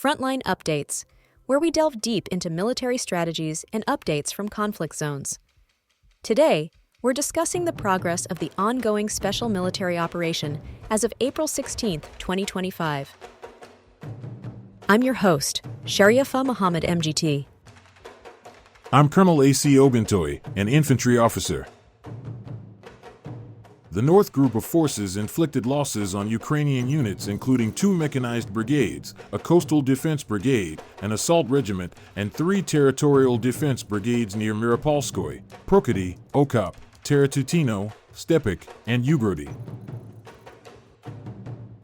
Frontline Updates, where we delve deep into military strategies and updates from conflict zones. Today, we're discussing the progress of the ongoing special military operation as of April 16, 2025. I'm your host, Sharrieffah Muhammad M.G.T. I'm Colonel A.C. Oguntoye, an Infantry Officer. The North Group of Forces inflicted losses on Ukrainian units including 2 mechanized brigades, a coastal defense brigade, an assault regiment, and 3 territorial defense brigades near Myropolskoye, Prokody, Okop, Teretutino, Stepik, and Ugrody.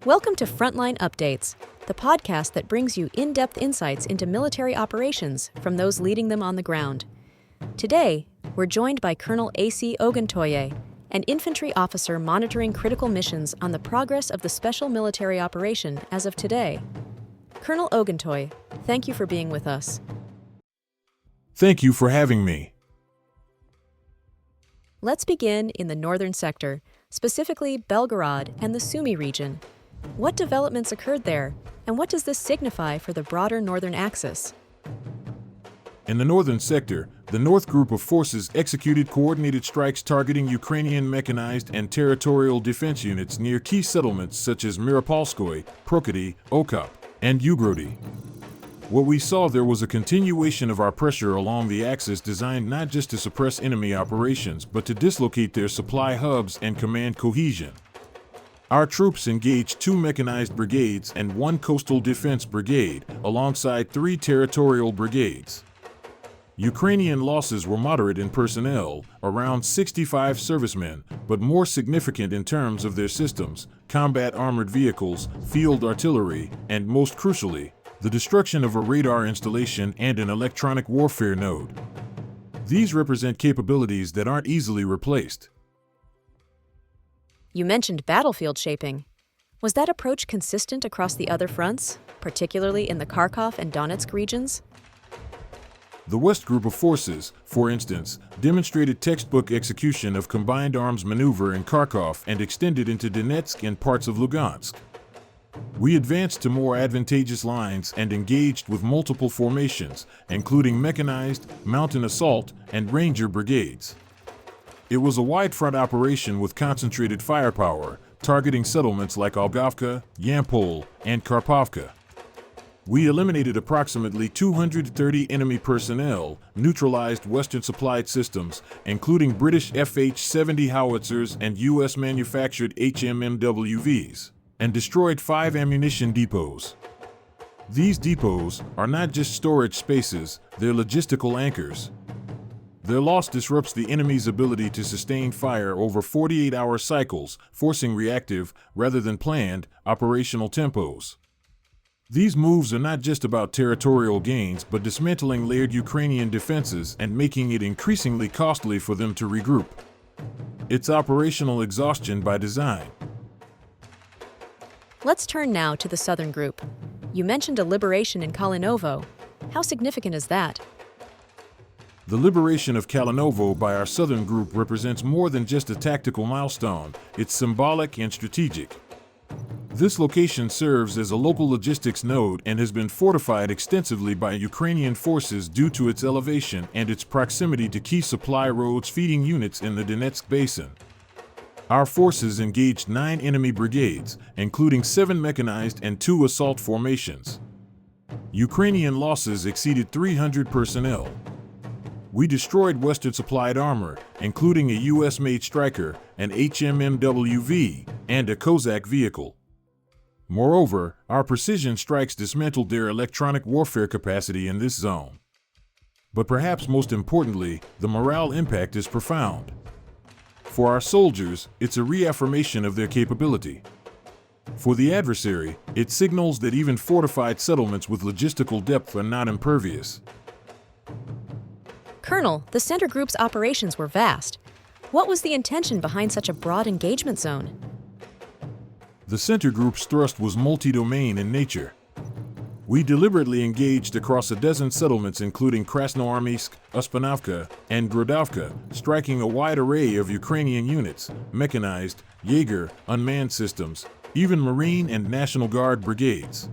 Welcome to Frontline Updates, the podcast that brings you in-depth insights into military operations from those leading them on the ground. Today, we're joined by Colonel A.C. Oguntoye, an infantry officer monitoring critical missions on the progress of the special military operation as of today. Colonel Oguntoye, thank you for being with us. Thank you for having me. Let's begin in the northern sector, specifically Belgorod and the Sumy region. What developments occurred there, and what does this signify for the broader northern axis? In the northern sector, the North Group of Forces executed coordinated strikes targeting Ukrainian mechanized and territorial defense units near key settlements such as Myropolskoye, Prokody, Okop, and Ugrody. What we saw there was a continuation of our pressure along the axis designed not just to suppress enemy operations but to dislocate their supply hubs and command cohesion. Our troops engaged 2 mechanized brigades and 1 coastal defense brigade, alongside 3 territorial brigades. Ukrainian losses were moderate in personnel, around 65 servicemen, but more significant in terms of their systems, combat armored vehicles, field artillery, and most crucially, the destruction of a radar installation and an electronic warfare node. These represent capabilities that aren't easily replaced. You mentioned battlefield shaping. Was that approach consistent across the other fronts, particularly in the Kharkov and Donetsk regions? The West Group of Forces, for instance, demonstrated textbook execution of combined arms maneuver in Kharkov and extended into Donetsk and parts of Lugansk. We advanced to more advantageous lines and engaged with multiple formations, including mechanized, mountain assault, and ranger brigades. It was a wide-front operation with concentrated firepower, targeting settlements like Olgovka, Yampol, and Karpovka. We eliminated approximately 230 enemy personnel, neutralized Western-supplied systems, including British FH-70 howitzers and U.S.-manufactured HMMWVs, and destroyed 5 ammunition depots. These depots are not just storage spaces, they're logistical anchors. Their loss disrupts the enemy's ability to sustain fire over 48-hour cycles, forcing reactive, rather than planned, operational tempos. These moves are not just about territorial gains but dismantling layered Ukrainian defenses and making it increasingly costly for them to regroup. It's operational exhaustion by design. Let's turn now to the southern group. You mentioned a liberation in Kalinovo. How significant is that? The liberation of Kalinovo by our southern group represents more than just a tactical milestone, it's symbolic and strategic. This location serves as a local logistics node and has been fortified extensively by Ukrainian forces due to its elevation and its proximity to key supply roads feeding units in the Donetsk basin. Our forces engaged 9 enemy brigades, including 7 mechanized and 2 assault formations. Ukrainian losses exceeded 300 personnel. We destroyed Western-supplied armor, including a U.S.-made Stryker, an HMMWV, and a Kozak vehicle. Moreover, our precision strikes dismantled their electronic warfare capacity in this zone. But perhaps most importantly, the morale impact is profound. For our soldiers, it's a reaffirmation of their capability. For the adversary, it signals that even fortified settlements with logistical depth are not impervious. Colonel, the center group's operations were vast. What was the intention behind such a broad engagement zone? The center group's thrust was multi-domain in nature. We deliberately engaged across a dozen settlements including Krasnoarmeysk, Uspanovka, and Grodovka, striking a wide array of Ukrainian units, mechanized, Jaeger, unmanned systems, even Marine and National Guard brigades.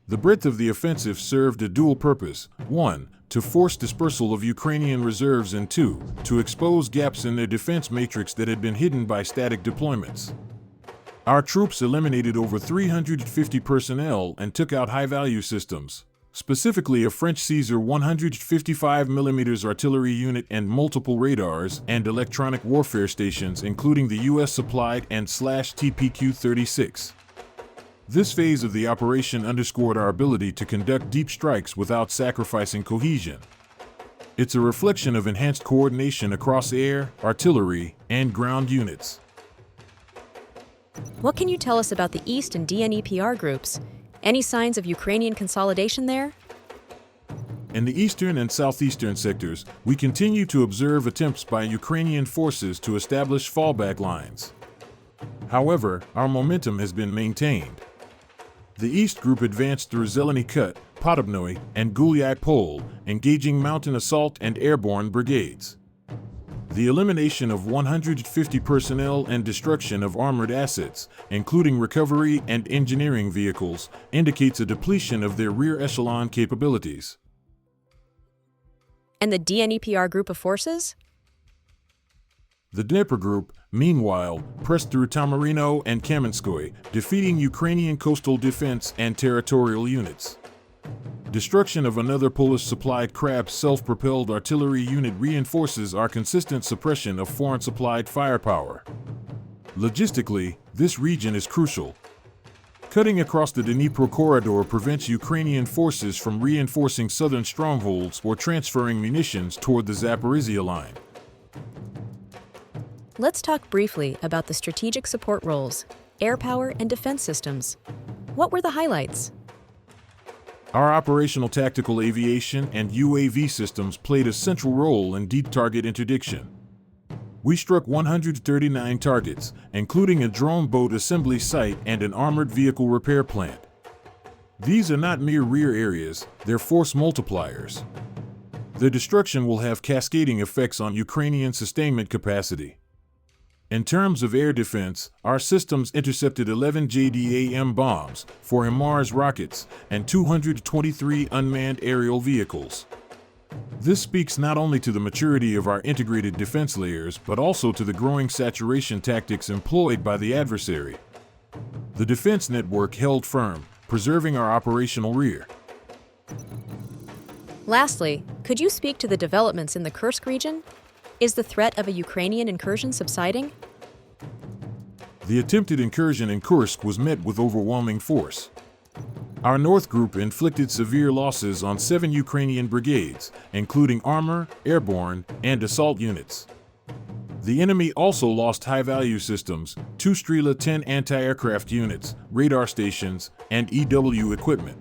The breadth of the offensive served a dual purpose: 1, to force dispersal of Ukrainian reserves, and 2, to expose gaps in their defense matrix that had been hidden by static deployments. Our troops eliminated over 350 personnel and took out high-value systems, specifically a French Caesar 155mm artillery unit and multiple radars and electronic warfare stations, including the U.S.-supplied and /TPQ-36. This phase of the operation underscored our ability to conduct deep strikes without sacrificing cohesion. It's a reflection of enhanced coordination across air, artillery, and ground units. What can you tell us about the East and DNEPR groups? Any signs of Ukrainian consolidation there? In the eastern and southeastern sectors, we continue to observe attempts by Ukrainian forces to establish fallback lines. However, our momentum has been maintained. The East Group advanced through Zeleny Kut, Podobnoy, and Gulyai Pole, engaging mountain assault and airborne brigades. The elimination of 150 personnel and destruction of armored assets, including recovery and engineering vehicles, indicates a depletion of their rear echelon capabilities. And the DNEPR group of forces? The Dnepr Group, meanwhile, pressed through Tamarino and Kamenskoye, defeating Ukrainian coastal defense and territorial units. Destruction of another Polish-supplied Krab self-propelled artillery unit reinforces our consistent suppression of foreign-supplied firepower. Logistically, this region is crucial. Cutting across the Dnipro corridor prevents Ukrainian forces from reinforcing southern strongholds or transferring munitions toward the Zaporizhia line. Let's talk briefly about the strategic support roles, air power, and defense systems. What were the highlights? Our operational tactical aviation and UAV systems played a central role in deep target interdiction. We struck 139 targets, including a drone boat assembly site and an armored vehicle repair plant. These are not mere rear areas, they're force multipliers. Their destruction will have cascading effects on Ukrainian sustainment capacity. In terms of air defense, our systems intercepted 11 JDAM bombs, 4 HIMARS rockets, and 223 unmanned aerial vehicles. This speaks not only to the maturity of our integrated defense layers, but also to the growing saturation tactics employed by the adversary. The defense network held firm, preserving our operational rear. Lastly, could you speak to the developments in the Kursk region? Is the threat of a Ukrainian incursion subsiding? The attempted incursion in Kursk was met with overwhelming force. Our North Group inflicted severe losses on 7 Ukrainian brigades, including armor, airborne, and assault units. The enemy also lost high-value systems, 2 Strela 10 anti-aircraft units, radar stations, and EW equipment.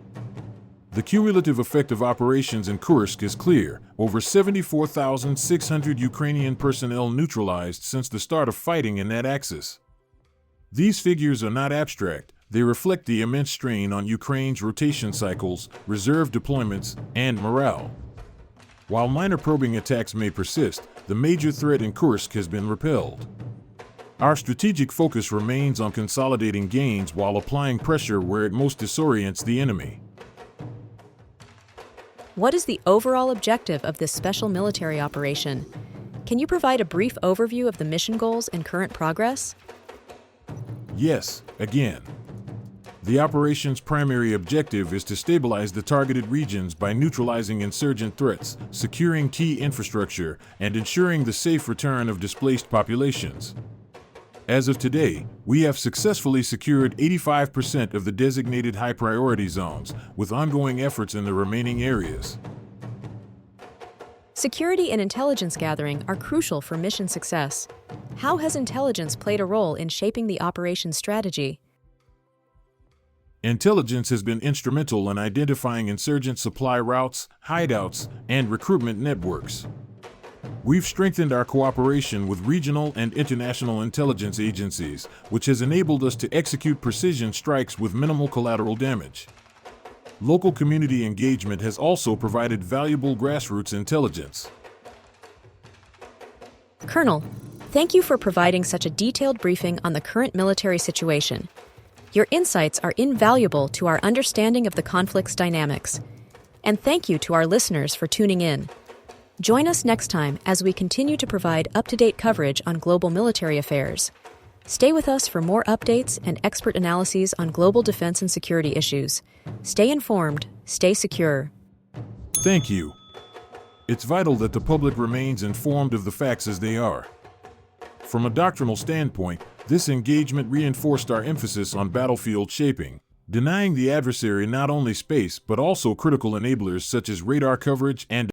The cumulative effect of operations in Kursk is clear: over 74,600 Ukrainian personnel neutralized since the start of fighting in that axis. These figures are not abstract, they reflect the immense strain on Ukraine's rotation cycles, reserve deployments, and morale. While minor probing attacks may persist, the major threat in Kursk has been repelled. Our strategic focus remains on consolidating gains while applying pressure where it most disorients the enemy. What is the overall objective of this special military operation? Can you provide a brief overview of the mission goals and current progress? Yes, again. The operation's primary objective is to stabilize the targeted regions by neutralizing insurgent threats, securing key infrastructure, and ensuring the safe return of displaced populations. As of today, we have successfully secured 85% of the designated high-priority zones, with ongoing efforts in the remaining areas. Security and intelligence gathering are crucial for mission success. How has intelligence played a role in shaping the operations strategy? Intelligence has been instrumental in identifying insurgent supply routes, hideouts, and recruitment networks. We've strengthened our cooperation with regional and international intelligence agencies, which has enabled us to execute precision strikes with minimal collateral damage. Local community engagement has also provided valuable grassroots intelligence. Colonel, thank you for providing such a detailed briefing on the current military situation. Your insights are invaluable to our understanding of the conflict's dynamics. And thank you to our listeners for tuning in. Join us next time as we continue to provide up-to-date coverage on global military affairs. Stay with us for more updates and expert analyses on global defense and security issues. Stay informed, stay secure. Thank you. It's vital that the public remains informed of the facts as they are. From a doctrinal standpoint, this engagement reinforced our emphasis on battlefield shaping, denying the adversary not only space but also critical enablers such as radar coverage and